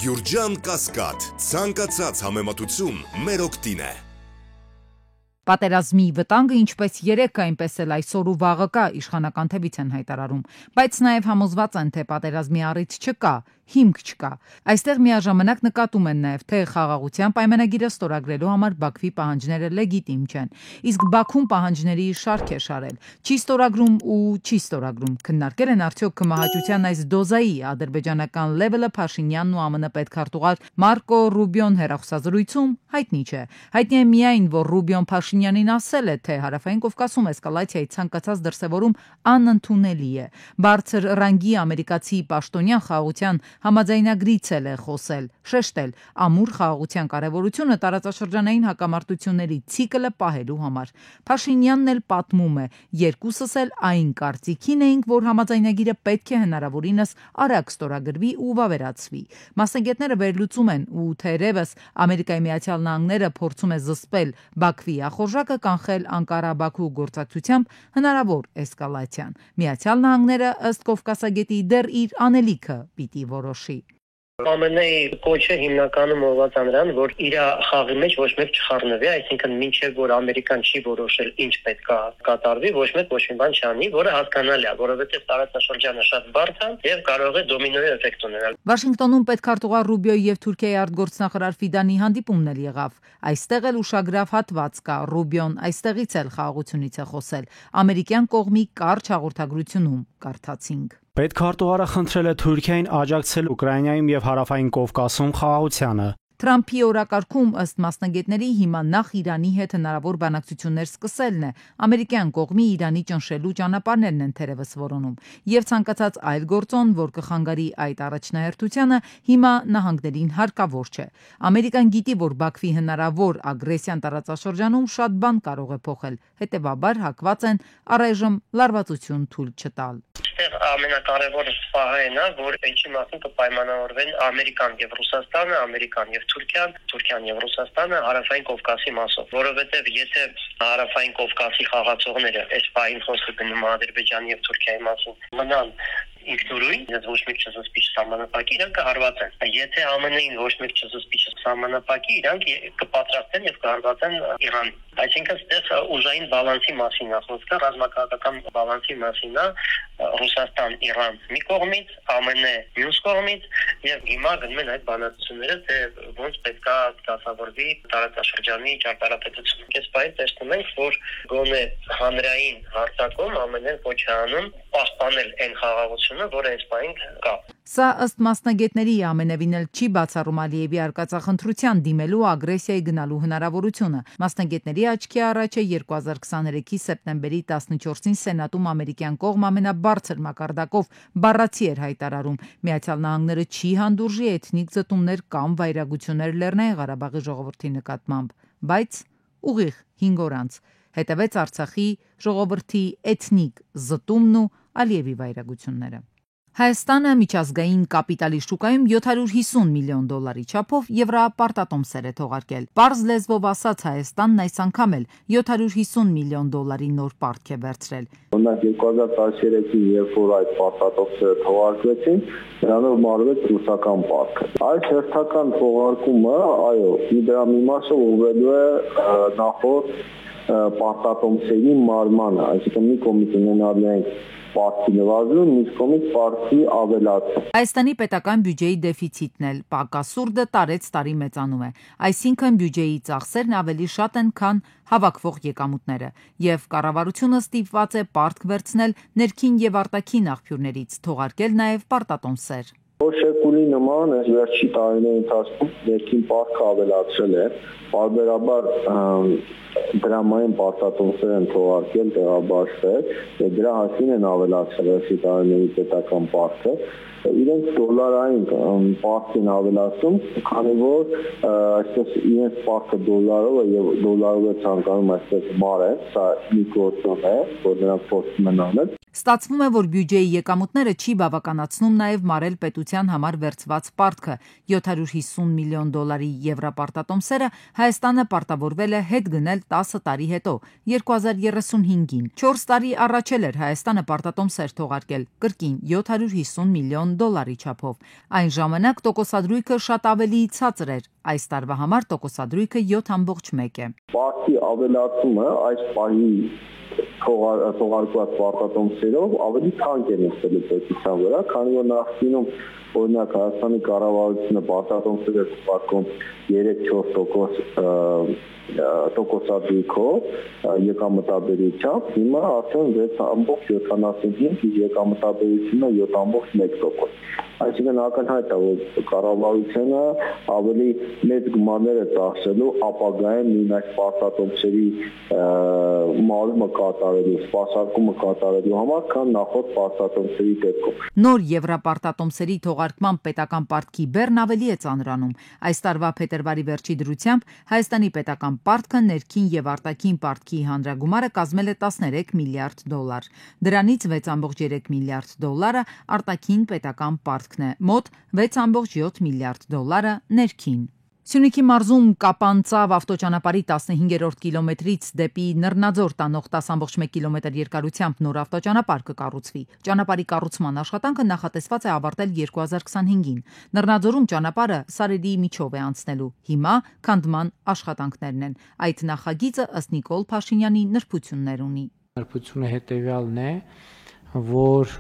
Գյուրջան Կասկադ, ցանկացած համեմատություն մեր օգտին է։ Պատերազմի վտանգը ինչպես երեկ, այնպես էլ այսօր ու վաղը կա, իշխանական թևից են հայտարարում, բայց նաև համոզված են, թե պատերազմի առիթ չկա, հիմք չկա։ Այստեղ միաժամանակ նկատում են նաև, թե խաղաղության պայմանագիրը ստորագրելու համար Բաքվի պահանջները լեգիտիմ չեն, իսկ Բաքուն պահանջների շարք է շարել, չի ստորագրում ու չի ստորագրում։ Քննարկել են արդյոք քմահաճության այս դոզայի ադրբեջանական լեվելը Փաշինյանն ու ԱՄՆ պետքարտուղար Մարկո Ռուբիոն հեռախոսազրույցում հայտնի չէ։ Հայտնի է միայն, որ Ռուբիոն Փաշինյանին ասել է, թե Հարավային Կովկասում էսկալացիայի ցանկացած դրսևորում անընդունելի է։ Բարձր ռանգի ամերիկացի պաշտոնյան խաղաղության համաձայնագրից էլ է խոսել, շեշտել ամուր խաղաղության կարևորությունը տարածաշրջանային հակամարտությունների ցիկլը պահելու համար։ Փաշինյանն էլ պատմում է, երկուսս էլ այն կարծիքին էինք, որ համաձայնագիրը պետք է հնարավորինս արագ ստորագրվի ու վավերացվի։ Մասնագետները վերլուծում են ու թերևս Ամերիկայի Միացյալ Նահանգները փորձում է զսպել Բաքվի ախորժակը կանխել Անկարա-Բաքու գործակցությամբ հնարավոր էսկալացիան։ Միացյալ Նահանգները ըստ Կովկասագետի դեռ իր անելիքը պիտի որոշի։ ԱՄՆ-ի կոչը հիմնականում ուղղված նրան, որ իր խաղի մեջ ոչ մեկ չխառնվի, այսինքն մինչև որ Ամերիկան չի որոշել ինչ պետք է կատարվի, ոչ մեկ ոչ մի բան չանի, որը հասկանալի է, որովհետև տարածաշրջանը շատ բարդ է եւ կարող է դոմինոյի էֆեկտ ունենալ։ Վաշինգտոնում պետքարտուղար Ռուբիոյի եւ Թուրքիայի արտգործնախարար Ֆիդանի հանդիպումն էլ եղավ։ Այստեղ էլ ուշագրավ հատված կա։ Ռուբիոն այստեղից էլ խաղաղությունից է խոսել։ Ամերիկյան կողմի կարճ հաղորդագրությունում կարդացինք։ Պետքարտուղարը խնդրել է Թուրքիային աջակցել Ուկրաինայում եւ Հարավային Կովկասում խաղաղությանը։ Թրամփի օրակարգում ըստ մասնագետների հիմա նախ Իրանի հետ հնարավոր բանակցություններ սկսելն է։ Ամերիկյան կողմի Իրանի ճնշելու ճանապարհներն են թերևս որոնում։ Եվ ցանկացած այլ գործոն, որ կխանգարի այդ առաջնահերթությանը, հիմա նահանգներին հարկավոր չէ։ Ամերիկան գիտի, որ Բաքվի հնարավոր ագրեսիան տարածաշրջանում շատ բան կարող է փոխել։ Հետևաբար հակված են առայժմ լարվածություն թույլ չտալ։ Այստեղ ամենակարևորը պահն է, որ ինչի մասին կպայմանավորվեն Ամերիկան եւ Ռուսաստանը, Ամերիկան եւ Թուրքիան եւ Ռուսաստանը Հարավային Կովկասի մասով, որովհետեւ եթե Հարավային Կովկասի խաղացողները այս պահին խոսքը գնում Ադրբեջանի եւ Թուրքիայի մասին մնան ինքնուրույն, ես ոչ մեկ չզսպիչ սահմանապակի, իրանք կհարվածեն։ Եթե ԱՄՆ-ին ոչ մեկ չզսպիչ սահմանապակի, իրանք կպատրաստեն եւ կհարվածեն Իրանին։ Այսինքն ստեղ ուժային բալանսի մասին է խոսքը, ռազմաքաղաքական բալանսի մասին է, Ռուսաստան, Իրան մի կողմից, ԱՄՆ մյուս կողմից, եւ հիմա գնում են այդ բանակցությունները, թե ոնց պետք է դասավորվի տարածաշրջանի ճարտարապետությունը։ Այս պահին տեսնում ենք, որ գոնե հանրային հարձակում ԱՄՆ-ն ոչ է անում պաշտպանել այն խաղաղությունը, որը այս պահին կա։ Սա ըստ մասնագետների ամենևին էլ չի բացառում Ալիևի արկածախնդրության դիմելու ագրեսիայի գնալու հնարավորությունը։ Մասնագետների աչքի առաջ է 2023-ի սեպտեմբերի 14-ին Սենատում ամերիկյան կողմ ամենաբարձր մակարդակով բառացի էր հայտարարում. Միացյալ Նահանգները չի հանդուրժի էթնիկ զտումներ կամ վայրագություններ Լեռնային Ղարաբաղի ժողովրդի նկատմամբ, բայց ուղիղ 5 օր անց հետևեց Արցախի ժողովրդի էթնիկ զտումն ու Ալիևի վայրագությունները։ Հայաստանը միջազգային կապիտալի շուկայում $750 միլիոն չափով եվրոպարտատոմսեր է թողարկել։ Պարզ լեզվով ասած Հայաստանն այս անգամ էլ $750 միլիոն նոր պարտք է վերցրել։ Օրինակ 2013-ին, երբ որ այդ պարտատոմսերը թողարկվեցին, նրանով մարվեց ռուսական պարտքը։ Այս հերթական թողարկումը, այո, դրա մի մասը ուղղվելու է նախորդ պարտատոմսերի մարմանը, այսինքն մի կողմից ունենալու ենք պարտքի նվազում, մյուս կողմից պարտքի ավելացում։ Հայաստանի պետական բյուջեի դեֆիցիտն էլ պակասուրդը տարեց տարի մեծանում է, այսինքն բյուջեի ծախսերն ավելի շատ են, քան հավաքվող եկամուտները, եւ կառավարությունը ստիպված է պարտք վերցնել ներքին եւ արտաքին աղբյուրներից, թողարկել նաեւ պարտատոմսեր։ Շեկուլի նման այս վերջի տարիների ընթացքում ներքին պարտքը ավելացրել է, պարբերաբար դրամային պարտատոմսեր են թողարկել, տեղաբաշխել, եւ դրա հասին են ավելացրել վերջի տարիների պետական պարտքը։ Իրենք դոլարային պարտք են ավելացում, քանի որ այսպես իրենց պարտքը դոլարով է եւ դոլարով է ցանկանում այսպես մարել, սա մի գործոն է, որ նրանք փորձում են անել։ Ստացվում է, որ բյուջեի եկամուտները չի բավականացնում նաև մարել պետության համար վերցված պարտքը։ 750 միլիոն դոլարի եվրապարտատոմսերը Հայաստանը պարտավորվել է հետ գնել 10 տարի հետո, 2035-ին։ 4 տարի առաջ էր Հայաստանը պարտատոմսեր թողարկել կրկին 750 միլիոն դոլարի չափով։ Այն ժամանակ տոկոսադրույքը շատ ավելի ցածր էր, այս տարվա համար տոկոսադրույքը 7.1 է։ Պարտքի ավելացումը այս պահի թողարկված պարտատոմսերով ավելի թանկ է նստելու պետության վրա, քանի որ նախկինում օրինակ Հայաստանի կառավարությունը պարտատոմսեր է թողարկում 3-4% տոկոսադրույքով եկամտաբերությամբ, հիմա արդեն 6.75, իսկ եկամտաբերությունը 7.1%։ Այսինքն ակնհայտ է, որ կառավարությունը ավելի մեծ գումարներ է ծախսելու ապագայում նույն այս պարտատոմսերի մարումը կատարելու, սպասարկումը կատարելու համար, քան նախորդ պարտատոմսերի դեպքում։ Նոր եվրապարտատոմսերի թողարկման պետական պարտքի բեռն ավելի է ծանրանում։ Այս տարվա փետրվարի վերջի դրությամբ Հայաստանի պետական պարտքը ներքին եւ արտաքին պարտքի հանրագումարը կազմել է 13 միլիարդ դոլար։ Դրանից 6.3 միլիարդ դոլարը արտաքին պետական պարտքն է, մոտ 6.7 միլիարդ դոլարը ներքին։ Սյունիքի մարզում Կապան-Ծավ ավտոճանապարհի 15-րդ կիլոմետրից դեպի Նռնաձոր տանող 10.1 կիլոմետր երկարությամբ նոր ավտոճանապարհ կկառուցվի։ Ճանապարհի կառուցման աշխատանքը նախատեսված է ավարտել 2025-ին։ Նռնաձորում ճանապարհը սարերի միջով է անցնելու։ Հիմա քանդման աշխատանքներն են։ Այդ նախագիծը ըստ Նիկոլ Փաշինյանի նրբություններ ունի։ Նրբությունը հետևյալն է, որ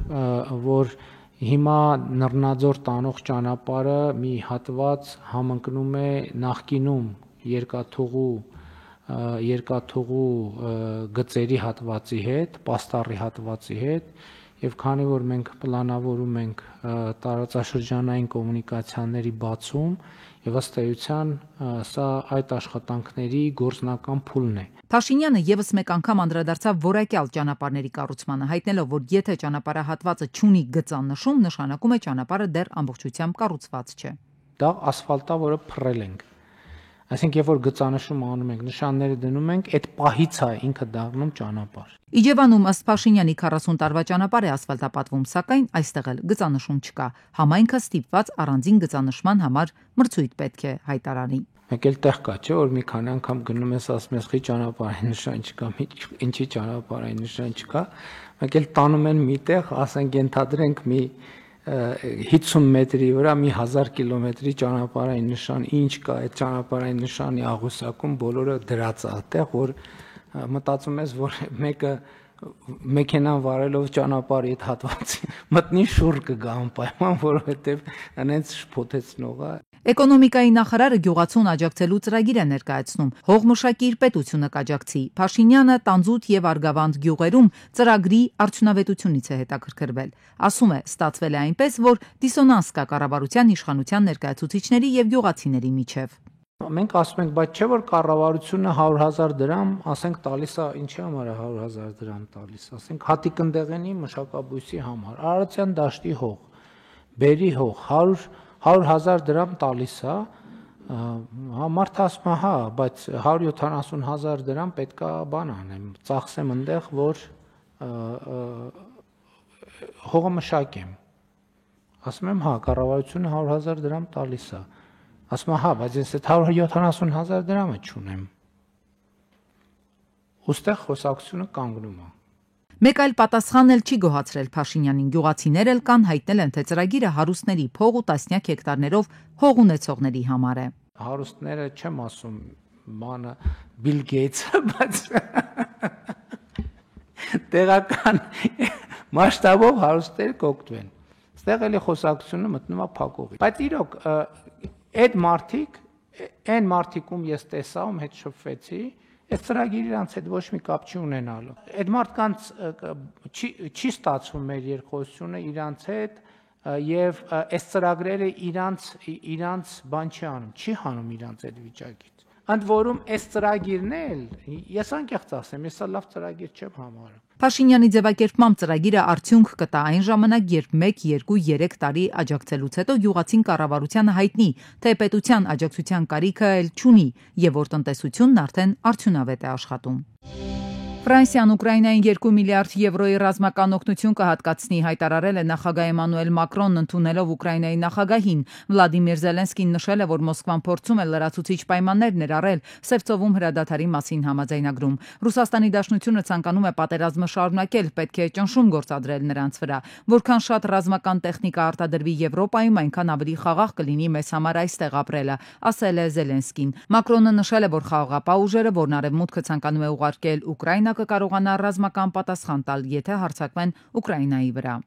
հիմա Նռնաձոր տանող ճանապարհը մի հատված համընկնում է նախկինում երկաթուղու գծերի հատվածի հետ, պաստառի հատվածի հետ, եւ քանի որ մենք պլանավորում ենք տարածաշրջանային կոմունիկացիաների բացում, եւ ըստ էության սա այդ աշխատանքների գործնական փուլն է։ Փաշինյանը եւս մեկ անգամ անդրադարձավ որակյալ ճանապարհների կառուցմանը, հայտնելով, որ եթե ճանապարհահատվածը չունի գծանշում, նշանակում է ճանապարհը դեռ ամբողջությամբ կառուցված չէ։ Դա ասֆալտա, որը փռել ենք։ Այսինքն, երբ որ գծանշում անում ենք, նշանները դնում ենք, այդ պահից է ինքը դառնում ճանապարհ։ Իջևանում ըստ Փաշինյանի 40 տարվա ճանապարհ է ասֆալտապատվում, սակայն այստեղ էլ գծանշում չկա։ Համայնքը ստիպված առանձին գծանշման համար մրցույթ պետք է հայտարարի։ Մեկ էլ տեղ կա, չէ, որ մի քանի անգամ գնում ես, ասում ես, խի ճանապարհային նշան չկա, ինչի ճանապարհային նշան չկա։ Մեկ էլ տանում են միտեղ, ասենք ենթադրենք մի 50 մետրի վրա մի 1000 կիլոմետրի ճանապարհային նշան, ինչ կա այդ ճանապարհային նշանի աղյուսակում, բոլորը դրած է այդտեղ, որ մտածում ես, որ մեկը մեքենան վարելով ճանապարհի այդ հատվածի մտնի շուռ կգա անպայման, որովհետև այնց շփոթեցնող է։ Էկոնոմիկայի նախարարը գյուղացուն աջակցելու ծրագիր է ներկայացնում։ Հողմշակիր պետությունը կաջակցի։ Փաշինյանը Տանձուտ եւ Արգավանդ գյուղերում ծրագրի արդյունավետությունից է հետաքրքրվել։ Ասում է, ստացվել է այնպես, որ դիսոնանս կա կառավարության իշխանության ներկայացուցիչների եւ գյուղացիների միջև։ Մենք ասում ենք, բայց չէ որ կառավարությունը 100,000 դրամ, ասենք տալիս է, ինչի համար է 100,000 դրամ տալիս, ասենք հատիկնդեղենի մշակաբույսի համար, Արարատյան դաշտի հող, Բերի հող, 100,000 դրամ տալիս է, մարդը ասում է, հա, բայց 170,000 դրամ պետքա բան անեմ, ծախսեմ այնտեղ, որ հողը մշակեմ։ Ասում եմ, հա, կառավարությունը 100,000 դրամ տալիս է։ Ասում է, հա, բայց ես այդ 170,000 դրամը չունեմ։ Ոստեղ խոսակցությունը կանգնում է։ Մեկ այլ պատասխան էլ չի գոհացրել Փաշինյանին։ Գյուղացիներ էլ կան հայտնել են, թե ծրագիրը հարուստների փող ու տասնյակ հեկտարներով հող ունեցողների համար է։ Հարուստները չեմ ասում, բանը Բիլ Գեյթսը, բայց տեղական մասշտաբով հարուստները կօգտվեն։ Այստեղ էլի խոսակցությունը մտնում է փակողի։ Բայց իրոք այդ մարդիկ, ում ես տեսա, ում հետ շփվեցի, այդ ծրագիրը իրանց հետ ոչ մի կապ չի ունենալու։ Այդ մարդկանց չի ստացվում մեր երկխոսությունը իրանց հետ եւ այս ծրագրերը իրանց բան չի անում, չի հանում իրանց այդ վիճակից։ Ընդ որում այս ծրագիրն էլ, ես անկեղծ ասեմ, ես լավ ծրագիր չեմ համարում։ Փաշինյանի ձևակերպմամբ ծրագիրը արդյունք կտա այն ժամանակ, երբ 1, 2, 3 տարի աջակցելուց հետո գյուղացին կառավարությանը հայտնի, թե պետության աջակցության կարիքը էլ չունի եւ որ տնտեսությունն արդեն արդյունավետ է աշխատում։ Ֆրանսիան Ուկրաինային 2 միլիարդ եվրոյի ռազմական օգնություն կհատկացնի, հայտարարել է նախագահ Էմանուել Մակրոնն ընդունելով Ուկրաինայի նախագահին։ Վլադիմիր Զելենսկին նշել է, որ Մոսկվան փորձում է լրացուցիչ պայմաններ ներառել Սևծովում հրադադարի մասին համաձայնագրում։ Ռուսաստանի Դաշնությունը ցանկանում է պատերազմը շարունակել, պետք է ճնշում գործադրել նրանց վրա։ Որքան շատ ռազմական տեխնիկա արտադրվի Եվրոպայում, այնքան ավելի խաղաղ կլինի մեզ համար այստեղ ապրելը, ասել է Զելենսկին։ Մակրոնը նշել է, որ խաղաղապահ ուժերը, որն արևմուտքը ցանկանում է ուղարկել Ուկրաինա, կկարողանա ռազմական պատասխան տալ, եթե հարձակվեն Ուկրաինայի վրա։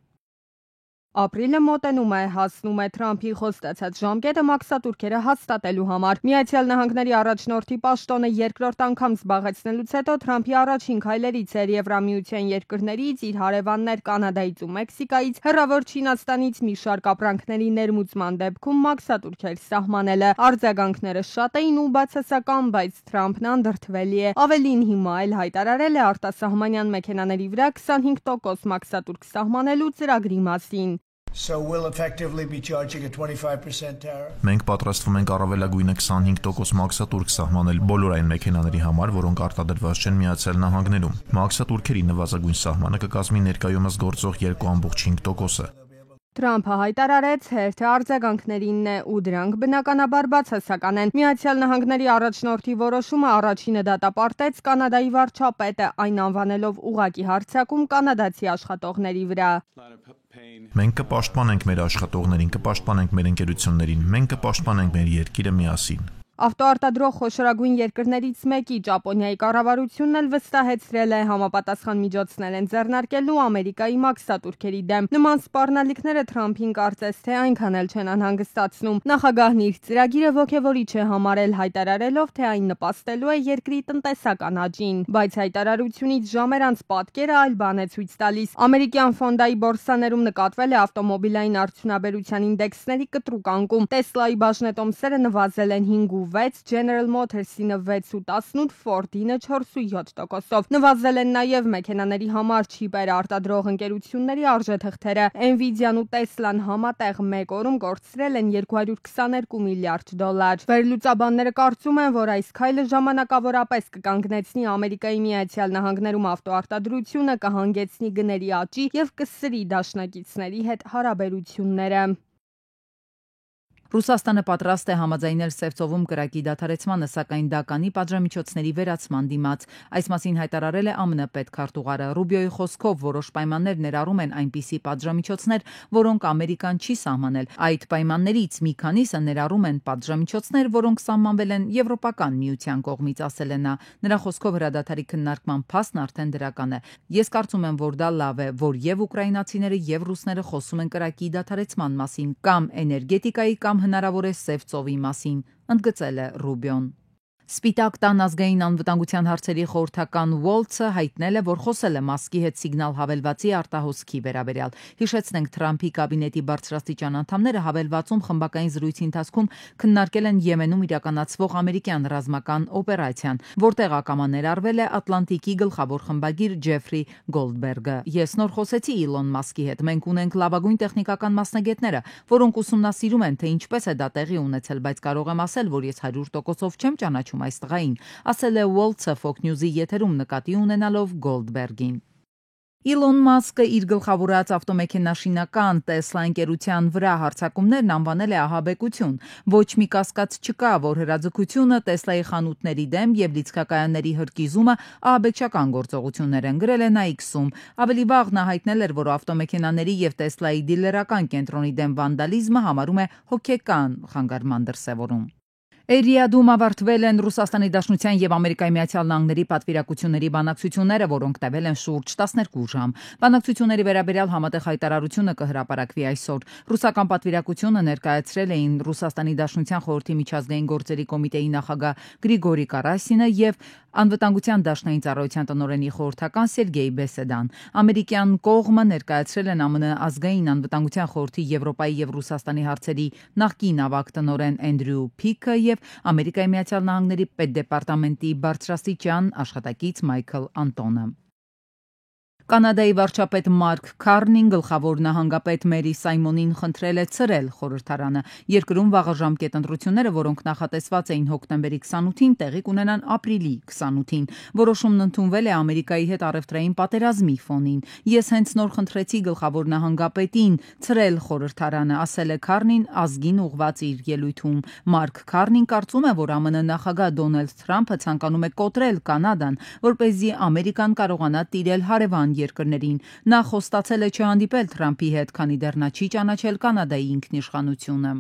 Ապրիլը մոտենում է, հասնում է Թրամփի խոստացած ժամկետը մաքսատուրքերը հաստատելու համար։ Միացյալ Նահանգների առաջնորդի պաշտոնը երկրորդ անգամ զբաղեցնելուց հետո Թրամփի առաջին քայլերից էր Եվրամիության երկրներից, իր հարևաններ Կանադայից ու Մեքսիկայից, հեռավոր Չինաստանից մի շարք ապրանքների ներմուծման դեպքում մաքսատուրքեր սահմանելը։ Արձագանքները շատ էին ու բացասական, բայց Թրամփն անդրդվելի է։ Ավելին հիմա էլ հայտարարել է արտասահմանյան մեքենաների վրա 25% մաքսատուրք սահմանելու ծրագրի մասին։ So we'll effectively be charging a 25% tariff. Մենք պատրաստվում ենք առավելագույնը 25% մաքսատուրք սահմանել բոլոր այն մեքենաների համար, որոնք արտադրված չեն Միացյալ Նահանգներում։ Մաքսատուրքերի նվազագույն սահմանը կկազմի ներկայումս գործող 2.5%-ը։ Թրամփը հայտարարեց, հերթը արձագանքներինն է ու դրանք բնականաբար բացասական են։ Միացյալ Նահանգների առաջնորդի որոշումը առաջինը դատապարտեց Կանադայի վարչապետը, այն անվանելով ուղղակի հարձակում կանադացի աշխատողների վրա։ Մենք կպաշտպանենք մեր աշխատողներին, կպաշտպանենք մեր ընկերություններին, մենք կպաշտպանենք մեր երկիրը միասին։ Ավտոարտադրող խոշորագույն երկրներից մեկի Ճապոնիայի կառավարությունն էլ վստահեցրել է համապատասխան միջոցներ են ձեռնարկելու Ամերիկայի մաքսատուրքերի դեմ։ Նման սպառնալիքները Թրամփին կարծես թե այնքան էլ չեն անհանգստացնում։ Նախագահն իր ծրագիրը ոգևորիչ է համարել, հայտարարելով, թե այն նպաստելու է երկրի տնտեսական աճին։ Բայց հայտարարությունից ժամեր անց պատկերը այլ բան է ցույց տալիս։ Ամերիկյան ֆոնդայի բորսաներում նկատվել է ավտոմոբիլային արդյունաբերության ինդեքսների կտրուկ անկում։ Տեսլայի բաժնետոմսերը նվազել են 5.6, General Motors-ը 6.18, Ford-ը 4.7%-ով։ Նվազել են նաև մեքենաների համար չիպեր արտադրող ընկերությունների արժեթղթերը։ Nvidia-ն ու Tesla-ն համատեղ մեկ օրում կորցրել են $222 միլիարդ։ Վերլուծաբանները կարծում են, որ այս քայլը ժամանակավորապես կկանգնեցնի Ամերիկայի Միացյալ Նահանգներում ավտոարտադրությունը, կհանգեցնի գների աճի եւ կսրի դաշնակիցների հետ հարաբերությունները։ Ռուսաստանը պատրաստ է համաձայնել Սևծովում կրակի դադարեցմանը, սակայն դա կանի պատժամիջոցների վերացման դիմաց։ Այս մասին հայտարարել է ԱՄՆ պետքարտուղարը։ Ռուբիոյի խոսքով որոշ պայմաններ ներառում են այնպիսի պատժամիջոցներ, որոնք Ամերիկան չի սահմանել։ Այդ պայմաններից մի քանիսը ներառում են պատժամիջոցներ, որոնք սահմանվել են Եվրոպական միության կողմից, ասել է նա։ Նրա խոսքով հրադադարի քննարկման փաստն արդեն դրական է։ Ես կարծում եմ, որ դա լավ է, որ եւ ուկրաինացիները եւ ռուսները խոսում են կրակի դադարեցման մասին կամ էներգետիկայի կամ հնարավոր է Սևծովի մասին, ընդգծել է Ռուբիոն։ Սպիտակ տան ազգային անվտանգության հարցերի խորհրդական Ուոլցը հայտնել է, որ խոսել է Մասկի հետ սիգնալ հավելվածի արտահոսքի վերաբերյալ։ Հիշեցնենք, Թրամփի կաբինետի բարձրաստիճան անդամները հավելվածում խմբակային զրույցի ընթացքում քննարկել են Եմենում իրականացվող ամերիկյան ռազմական օպերացիան, որտեղ ակամա ներառվել է Ատլանտիկի գլխավոր խմբագիր Ջեֆրի Գոլդբերգը։ Ես նոր խոսեցի Իլոն Մասկի հետ, մենք ունենք լավագույն տեխնիկական մասնագետները, որոնք ուսումնասիրում են, թե ինչպես է դա տեղի ունեցել, բայց կարող եմ ասել, որ ես 100%-ով չեմ ճանաչում այս տղային, ասել է Ուոլցը Fox News-ի եթերում նկատի ունենալով Գոլդբերգին։ Իլոն Մասկը իր գլխավորած ավտոմեքենաշինական Տեսլա ընկերության վրա հարձակումներն անվանել է ահաբեկություն։ Ոչ մի կասկած չկա, որ հրաձգությունը Տեսլայի խանութների դեմ եւ լիցքակայանների հրկիզումը ահաբեկչական գործողություններ են, գրել է նա X-ում։ Ավելի վաղ նա հայտնել էր, որ ավտոմեքենաների եւ Տեսլայի դիլերական կենտրոնի դեմ վանդալիզմը համարում է հոգեկան խանգարման դրսևորում։ Էրիադում ավարտվել են Ռուսաստանի Դաշնության եւ Ամերիկայի Միացյալ Նահանգների պատվիրակությունների բանակցությունները, որոնք տևել են շուրջ 12 ժամ։ Բանակցությունների վերաբերյալ համատեղ հայտարարությունը կհրապարակվի այսօր։ Ռուսական պատվիրակությունը ներկայացրել էին Ռուսաստանի Դաշնության խորհրդի միջազգային գործերի կոմիտեի նախագահ Գրիգորի Կարասինը եւ Անվտանգության դաշնային ծառայության տնօրենի խորհրդական Սերգեյ Բեսեդան։ Ամերիկյան կողմը ներկայացրել են ԱՄՆ ազգային անվտանգության խորհրդի Եվրոպայի եւ Ռուսաստանի հարցերի նախկին ավագ տնօրեն Էնդրյու Փիքը եւ Ամերիկայի Միացյալ Նահանգների պետդեպարտամենտի բարձրաստիճան աշխատակից Մայքլ Անտոնը։ Կանադայի վարչապետ Մարկ Քարնին գլխավոր նահանգապետ Մերի Սայմոնին խնդրել է ցրել խորհրդարանը։ Երկրում վաղաժամկետ ընտրությունները, որոնք նախատեսված էին հոկտեմբերի 28-ին, տեղի կունենան ապրիլի 28-ին։ Որոշումն ընդունվել է Ամերիկայի հետ առևտրային պատերազմի ֆոնին։ Ես հենց նոր խնդրեցի գլխավոր նահանգապետին ցրել խորհրդարանը, ասել է Քարնին ազգին ուղված իր ելույթում։ Մարկ Քարնին կարծում է, որ ԱՄՆ նախագահ Դոնալդ Թրամփը ցանկանում է կոտրել Կանադան, որպեսզի Ամերիկան կարողանա տիրել հարևան երկրներին։ Նա խոստացել է չհանդիպել Թրամփի հետ, քանի դեռ նա չի ճանաչել Կանադայի ինքնիշխանությունը։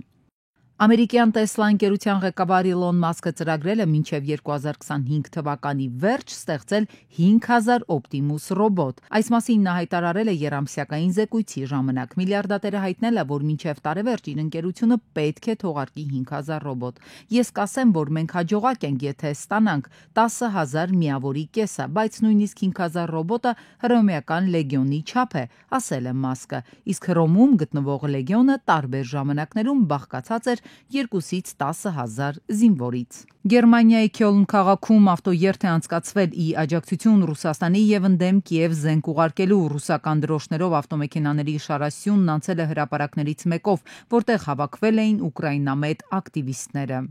Ամերիկյան Տեսլա ընկերության ղեկավար Իլոն Մասկը ծրագրել է մինչև 2025 թվականի վերջ ստեղծել 5000 Optimus ռոբոտ։ Այս մասին նա հայտարարել է երամսյակային զեկույցի ժամանակ։ Միլիարդատերը հայտնել է, որ մինչև տարեվերջ իր ընկերությունը պետք է թողարկի 5000 ռոբոտ։ Ես կասեմ, որ մենք հաջողակ ենք, եթե ստանանք 10000 միավորի կեսը, բայց նույնիսկ 5000 ռոբոտը հռոմեական լեգիոնի չափ է, ասել է Մասկը։ Իսկ Հռոմում գտնվող լեգիոնը տարբեր ժամանակներում բաղկացած էր 2-ից 10,000 զինվորից։ Գերմանիայի Քյոլն քաղաքում ավտոերթ է անցկացվել ի աջակցություն Ռուսաստանի եւ ընդդեմ Կիև զենք ուղարկելու ռուսական դրոշներով ավտոմեքենաների շարասյունն անցել է հրապարակներից մեկով, որտեղ հավաքվել էին ուկրաինամետ ակտիվիստները։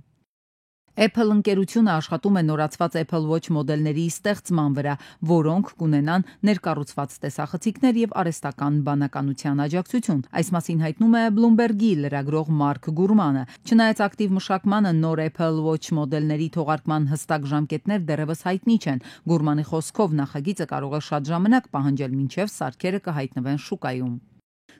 Apple ընկերությունը աշխատում է նորացված Apple Watch մոդելների ստեղծման վրա, որոնք կունենան ներկառուցված տեսախցիկներ եւ արհեստական բանականության աջակցություն։ Այս մասին հայտնում է Bloomberg-ի լրագրող Մարկ Գուրմանը։ Չնայած ակտիվ մշակմանը նոր Apple Watch մոդելների թողարկման հստակ ժամկետներ դեռևս հայտնի չեն։ Գուրմանի խոսքով նախագիծը կարող է շատ ժամանակ պահանջել, մինչև սարքերը կհայտնվեն շուկայում։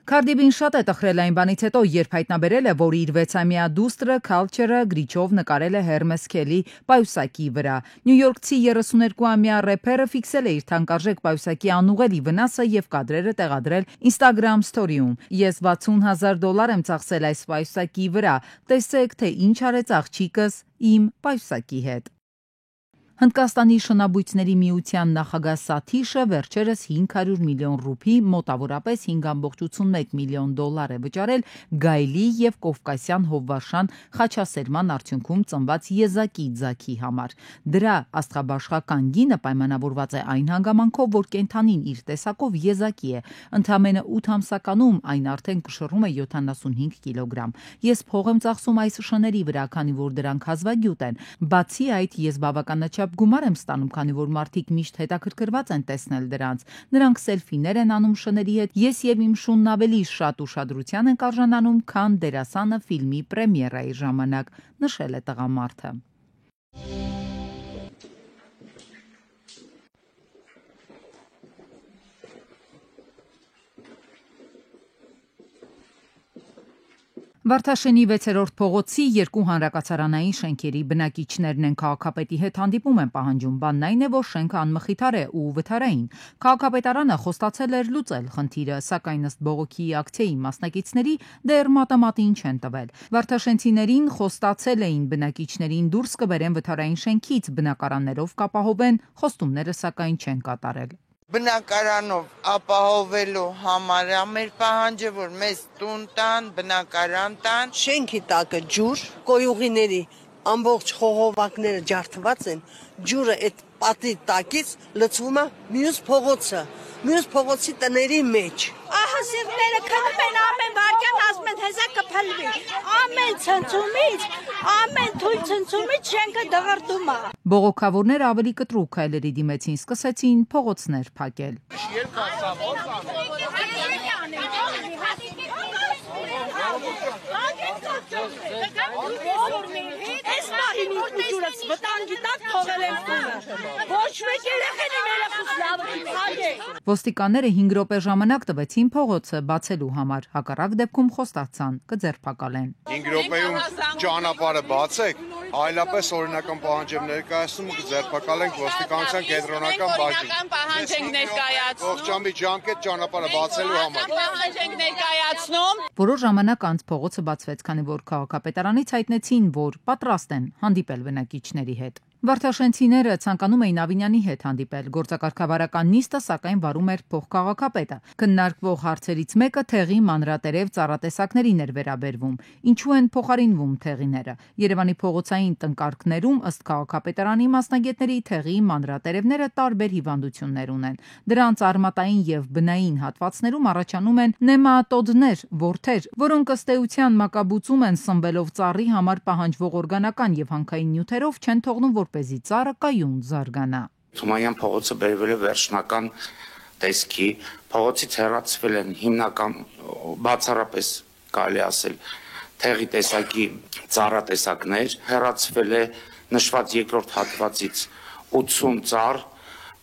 Cardi B-ն շատ է տխրել այն բանից հետո, երբ հայտնաբերել է, որ իր 6-ամյա դուստրը Culture-ը գրիչով նկարել է Hermes Kelly պայուսակի վրա։ Նյույորքցի 32-ամյա рэփերը ֆիքսել է իր թանկարժեք պայուսակի անուղելի վնասը եւ կադրերը տեղադրել Instagram Story-ում։ Ես $60,000 եմ ծախսել այս պայուսակի վրա։ Տեսեք, թե ինչ արեց աղջիկս իմ պայուսակի հետ։ Հնդկաստանի շնաբույծների միության նախագահ Սաթիշը վերջերս 500 միլիոն ռուփի, մոտավորապես $5.81 միլիոն է վճարել գայլի եւ կովկասյան հովվարշան խաչասերման արդյունքում ծնված եզակի ձագի համար։ Դրա աստղաբաշխական գինը պայմանավորված է այն հանգամանքով, որ կենդանին իր տեսակով եզակի է։ Ընդամենը 8 ամսականում այն արդեն կշռում է 75 կիլոգրամ։ Ես փող եմ ծախսում այս շների վրա, քանի որ դրանք հազվագյուտ են։ Բացի այդ, ես բավականաչափ գումար եմ ստանում, քանի որ մարդիկ միշտ հետաքրքրված են տեսնել դրանց։ Նրանք սելֆիներ են անում շների հետ։ Ես եւ իմ շունն ավելի շատ ուշադրության ենք արժանանում, քան դերասանը ֆիլմի պրեմիերայի ժամանակ, նշել է տղամարդը։ Վարդաշենի 6-րդ փողոցի երկու հանրակացարանային շենքերի բնակիչներն են քաղաքապետի հետ հանդիպում են պահանջում։ Բանն այն է, որ շենքը անմխիթար է ու վթարային։ Քաղաքապետարանը խոստացել էր լուծել խնդիրը, սակայն ըստ բողոքի ակցիայի մասնակիցների դեռ մատամատին չեն տվել։ Վարդաշենցիներին խոստացել էին բնակիչներին դուրս կբերեն վթարային շենքից, բնակարաններով կապահովեն, խոստումները սակայն չեն կատարել։ Բնակարանով ապահովելու համար մեր պահանջը, որ մեզ տուն տան, բնակարան տան, շենքի տակը ջուր, կոյուղիների ամբողջ խողովակները ջարդված են, ջուրը այդ պատի տակից լցվում է մյուս փողոցի տների մեջ։ Ահա սիրտները քնում են ամեն վարքյան, ասում են հեսա կփլվի, ամեն ցնցումից, ամեն թույլ ցնցումից շենքը դղրդում է։ Բողոքավորները ավելի կտրուկ քայլերի դիմեցին, սկսեցին փողոցներ փակել։ Ոստիկանները 5 րոպե ժամանակ տվեցին փողոցը բացելու համար, հակառակ դեպքում խոստացան կձերբակալեն։ 5 րոպեում ճանապարհը բացեք, այլապես օրինական պահանջ եմ ներկայացնում ու կձերբակալենք ոստիկանության կենտրոնական բաժին։ Պահանջ ենք ներկայացնում։ Ողջամի ջանքետ ճանապարհը բացելու համար։ Պահանջ ենք ներկայացնում։ Որոշ ժամանակ անց փողոցը բացվեց, քանի որ քաղաքապետարանից հայտնեցին, որ պատրաստ են հանդիպել բնակիչների հետ։ Վարդաշենցիները ցանկանում էին Ավինյանի հետ հանդիպել։ Գործակարգավարական նիստը սակայն վարում էր փոխքաղաքապետը։ Քննարկվող հարցերից մեկը թեղի մանրատերև ծառատեսակներին էր վերաբերվում։ Ինչու են փոխարինվում թեղիները։ Երևանի փողոցային տնկարկներում ըստ քաղաքապետարանի մասնագետների թեղի մանրատերևները տարբեր հիվանդություններ ունեն։ Դրանց արմատային եւ բնային հատվածներում առաջանում են նեմատոդներ, ворթեր, որոնք ըստ էության մակաբուծում են սնվելով ծառի համար պահանջվող օրգանական եւ հանքային նյութերով չեն թողնում որպեսզի ծառը կայուն զարգանա։ Թումանյան փողոցը բերվել է վերջնական տեսքի, փողոցից հեռացվել են հիմնական բացառապես կարելի ասել թեղի տեսակի ծառատեսակներ, հեռացվել է նշված երկրորդ հատվածից 80 ծառ,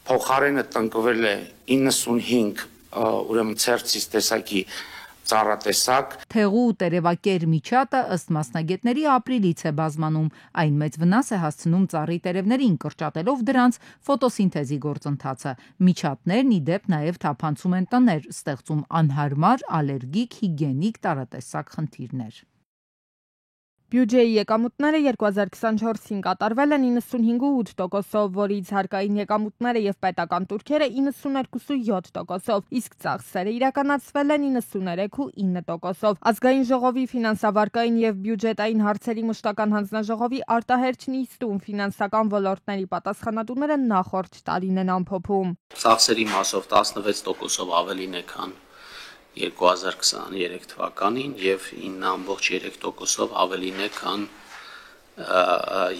փոխարենը տնկվել է 95 ուրեմն ցերցից տեսակի ծառատեսակ։ Թեղու տերևակեր միջատը ըստ մասնագետների ապրիլից է բազմանում, այն մեծ վնաս է հասցնում ծառի տերևներին, կրճատելով դրանց ֆոտոսինթեզի գործընթացը։ Միջատներն ի դեպ նաև թափանցում են տներ, ստեղծում անհարմար, ալերգիկ, հիգիենիկ տարատեսակ խնդիրներ։ Բյուջեի եկամուտները 2024-ին կատարվել են 95.8%-ով, որից հարկային եկամուտները եւ պետական տուրքերը 92.7%-ով, իսկ ծախսերը իրականացվել են 93.9%-ով։ Ազգային ժողովի ֆինանսավարկային եւ բյուջետային հարցերի մշտական հանձնաժողովի արտահերթ նիստում ֆինանսական ոլորտների պատասխանատուները նախորդ տարին են ամփոփում։ Ծախսերի մասով 16%-ով ավելին է, քան 2023 թվականին եւ 9.3%-ով ավելին է, քան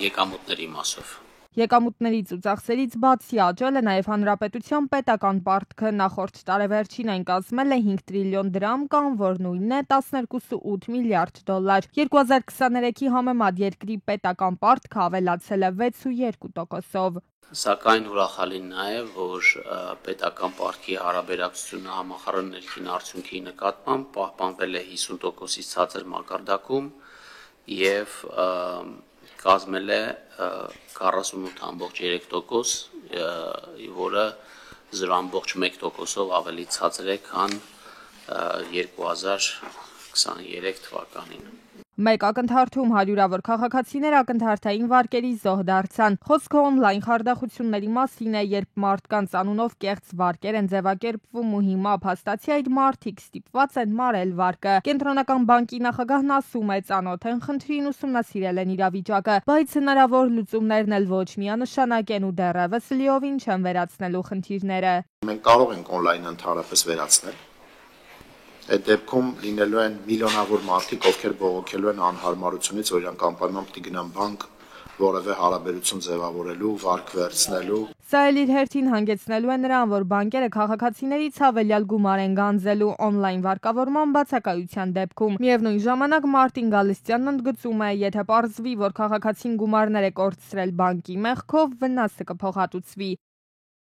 եկամուտների մասով։ Եկամուտներից ու ծախսերից բացի աճել է նաև հանրապետության պետական պարտքը, նախորդ տարեվերջին այն կազմել է 5 տրիլիոն դրամ, կամ որ նույնն է 12.8 միլիարդ դոլար։ 2023-ի համեմատ երկրի պետական պարտքը ավելացել է 6.2%-ով։ Սակայն ուրախալին նաև, որ պետական պարտքի հարաբերակցությունը համախառն ներքին արդյունքի նկատմամբ պահպանվել է 50%-ից ցածր մակարդակում եւ կազմել է 48.3%, որը 0.1%-ով ավելի ցածր է, քան 2023 թվականին։ Մեկ ակնթարթում հարյուրավոր քաղաքացիներ ակնթարթային վարկերի զոհ դարձան։ Խոսքը օնլայն խարդախությունների մասին է, երբ մարդկանց անունով կեղծ վարկեր են ձևակերպվում ու հիմա փաստացի այդ մարդիկ ստիպված են մարել վարկը։ Կենտրոնական բանկի նախագահն ասում է, ծանոթ են խնդրին, ուսումնասիրել են իրավիճակը, բայց հնարավոր լուծումներն էլ ոչ միանշանակ են ու դեռևս լիովին չեն վերացնելու խնդիրները։ Մենք կարող ենք օնլայն ընդհանրապես վերացնել։ Այդ դեպքում լինելու են միլիոնավոր մարդիկ, ովքեր բողոքելու են անհարմարությունից, որ իրանք անպայման պիտի գնան բանկ որևէ հարաբերություն ձևավորելու, վարկ վերցնելու։ Սա էլ իր հերթին հանգեցնելու է նրան, որ բանկերը քաղաքացիներից հավելյալ գումար են գանձելու օնլայն վարկավորման բացակայության դեպքում։ Միևնույն ժամանակ Մարտին Գալստյանն ընդգծում է, եթե պարզվի, որ քաղաքացին գումարներ է կորցրել բանկի մեղքով, վնասը կփոխհատուցվի։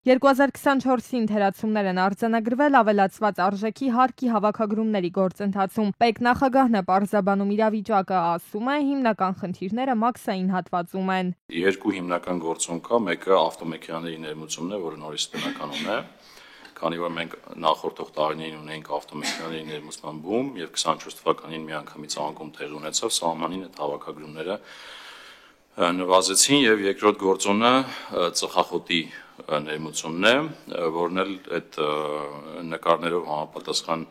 2024-ին թերացումներ են արձանագրվել ավելացված արժեքի հարկի հավաքագրումների գործընթացում։ Պետ նախագահն է պարզաբանում իրավիճակը, ասում է, հիմնական խնդիրները մաքսային հատվածում են։ Երկու հիմնական գործոն կա, մեկը ավտոմեքենաների ներմուծումն է, որը նորից տնական է, քանի որ մենք նախորդող տարիներին ունենք ավտոմեքենաների ներմուծման բում եւ 24 թվականին միանգամից անկում տեղի ունեցավ, սահմանին այդ հավաքագրումները նվազեցին եւ երկրորդ գործոնը ծխախոտի ներմուծումն է, որն էլ այդ նկարներով համապատասխան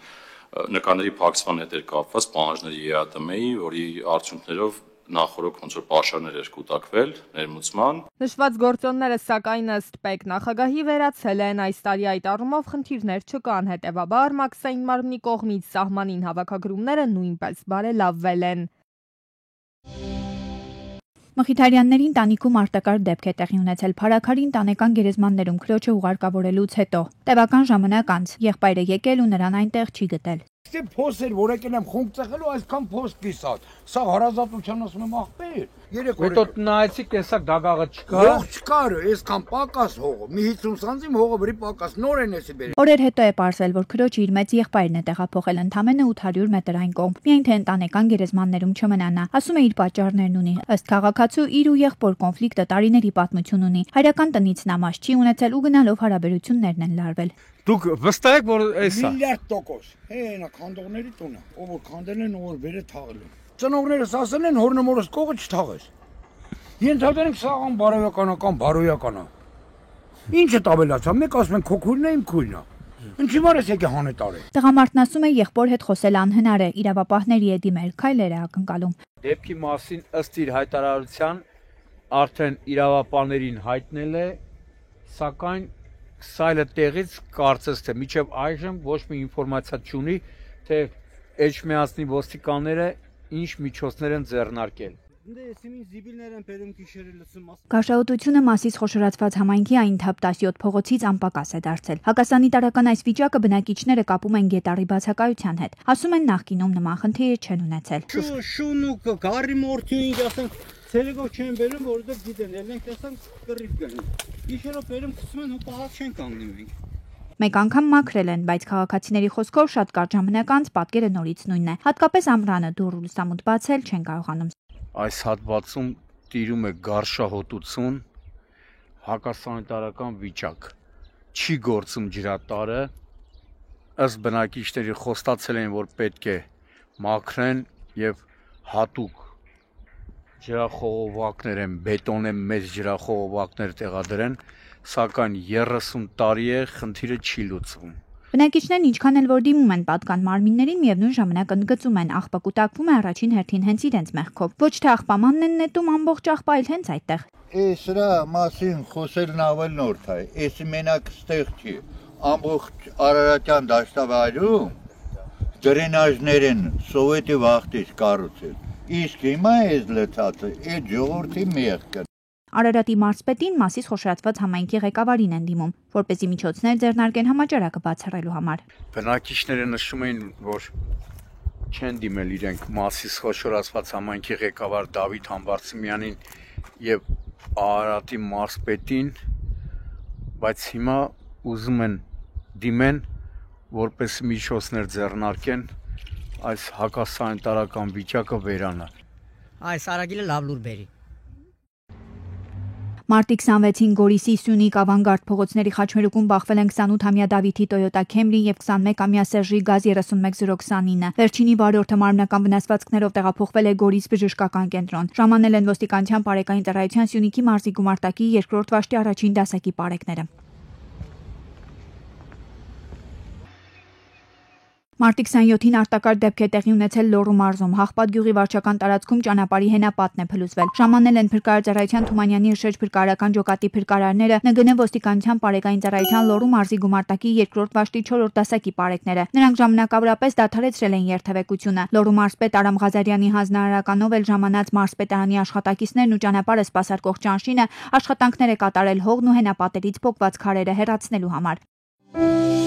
նկարների փակցման հետ էր կապված պահանջների ԵԱՏՄ-ի, որի արդյունքներով նախորդ ոնց որ պաշարներ էր կուտակվել ներմուծման։ Նշված գործոնները սակայն ըստ ՊԵԿ նախագահի վերացել են, այս տարի այդ առումով խնդիրներ չկան, հետևաբար մաքսային մարմնի կողմից սահմանին հավաքագրումները նույնպես բարելավվել են։ Մխիթարյանների ընտանիքում արտակարգ դեպք է տեղի ունեցել Փարաքարի ընտանեկան գերեզմաններում քրոջը ուղարկավորելուց հետո։ Տևական ժամանակ անց եղբայրը եկել ու նրան այնտեղ չի գտել։ Ստե փոսեր, որ եկել եմ խումբ ծխելու, այսքան փոս կիսած։ Սա հարազատության ասում եմ ախպեր։ Երեք օր։ Հետո նայեցի, տեսակ դագաղը չկա։ Հող չկար, այսքան պակաս հողը։ Մի 50 սանտիմ հողը վրի պակաս նոր են էսի բերել։ Օրեր հետո է պարզել, որ քրոջը իր մեծ եղբայրն է տեղափոխել ընդամենը 800 մետր այն կողմ։ Միայն թե ընտանեկան գերեզմաններում չմնանա, ասում է իր պատճառներն ունի։ Ըստ քաղաքացու իր ու եղբոր կոնֆլիկտը տարիների պատմություն ունի։ Հայրական տնից նամազ չի ունեցել ու գնալով հարաբերություններն են լարվել։ Դուք վստահ եք, որ էսա։ Միլիարդ%։ Հենա քանդողների տունը, ով որ քանդել են, ով որ վերը թաղել են։ Ծնողներս ասել են հորնմորս կողը չթաղես։ Ենթադրենք սա անբարոյականական բարոյական է։ Ինչը տավելացա, մեկ ասում են քո քույրն է, իմ քույրն է։ Ինչի մարես եկե հանետարե։ Տղամարդն ասում է եղբոր հետ խոսել անհնար է, իրավապահների հետ դիմել քայլեր է ակնկալում։ Դեպքի մասին ըստ իր հայտարարության արդեն իրավապահներին հայտնել է, սակայն սայլը տեղից կարծես թե մինչև այժմ ոչ մի ինֆորմացիա չունի, թե Էջմիածնի ոստիկանները ինչ միջոցներ են ձեռնարկել։ Գարշահոտությունը Մասիս խոշորացված համայնքի այն թափ 17 փողոցից անպակաս է դարձել։ Հակասանիտարական այս վիճակը բնակիչները կապում են Գետառի բացակայության հետ։ Ասում են նախկինում նման խնդիր չեն ունեցել։ Շունուկ, գարի մորթյու ինչ ասենք, ցերեկով չեն բերում, որովհետև գիտեն, ելնենք տեսանք կռիվ գնի։ Իշխերով բերում գցում են ու պահած չեն կանգնի մենք։ Մեկ անգամ մաքրել են, բայց քաղաքացիների խոսքով շատ կարճ ժամանակ անց պատկերը նորից նույնն է։ Հատկապես ամռանը դուռ ու լուսամուտ բացել չեն կարողանում։ Այս հատվածում տիրում է գարշահոտություն, հակասանիտարական վիճակ։ Չի գործում ջրատարը, ըստ բնակիչների խոստացել են, որ պետք է մաքրեն եւ հատուկ ջրախողովակներ են, բետոնե մեծ ջրախողովակներ տեղադրեն, սակայն 30 տարի է խնդիրը չի լուծվում։ Բնակիչներն ինչքան էլ որ դիմում են պատկան մարմիններին, միևնույն ժամանակ ընդգծում են աղբը կուտակվում է առաջին հերթին հենց իրենց մեղքով։ Ոչ թե աղբամանն են նետում ամբողջ աղբը, այլ հենց այդտեղ։ Սրա մասին խոսելն ավելնորդ է, էսի մենակ ստեղ չի։ Ամբողջ Արարատյան դաշտավայրում դրենաժներ են սովետի վաղտից կառուցել։ Իսկ հիմա այս լցածը այդ ժողովրդի մեղքը։ Արարատի մարզպետին Մասիս խոշորացված համայնքի ղեկավարին են դիմում, որպեսզի միջոցներ ձեռնարկեն համաճարակը բացառելու համար։ Բնակիչները նշում էին, որ չեն դիմել իրենք Մասիս խոշորացված համայնքի ղեկավար Դավիթ Համբարձումյանին եւ Արարատի մարզպետին, բայց հիմա ուզում են դիմեն, որպես միջոցներ ձեռնարկեն այս հակասանիտարական վիճակը վերանալ։ Այս արագիլը լավ լուր բերի։ Մարտի 26-ին Գորիսի, Սյունիք, Ավանգարդ փողոցների խաչմերուկում բախվել են 28-ամյա Դավիթի Toyota Camry եւ 21-ամյա Սերժի Գազ 31029։ Վերջինի վարորդը մարմնական վնասվածքներով տեղափոխվել է Գորիս բժշկական կենտրոն։ Ժամանել են ոստիկանության բարեկային ծառայության Սյունիքի մարզի գումարտակի 2-րդ վաշտի առաջին դասակի պարեկները։ Մարտի 27-ին արտակարգ դեպք է տեղի ունեցել Լոռու մարզում։ Հաղպատ գյուղի վարչական տարածքում ճանապարհի հենապատն է փլուզվել։ Ժամանել են փրկարարության Թումանյանի շեջ փրկարարական ջոկատի փրկարարները, ՆԳՆ ոստիկանության բարեկային ծառայության Լոռու մարզի գումարտակի 2-րդ վաշտի 4-րդ դասակի պարեկները։ Նրանք ժամանակավորապես դադարեցրել են երթևեկությունը։ Լոռու մարզպետ Արամ Ղազարյանի հանձնարարականով էլ ժամանած մարզպետարանի աշխատակիցներն ու ճանապարհը սպասարկող ճանշինը աշխատանքներ է կատարել հողն ու հենապատերից փոկված քարերը հեռացնելու համար։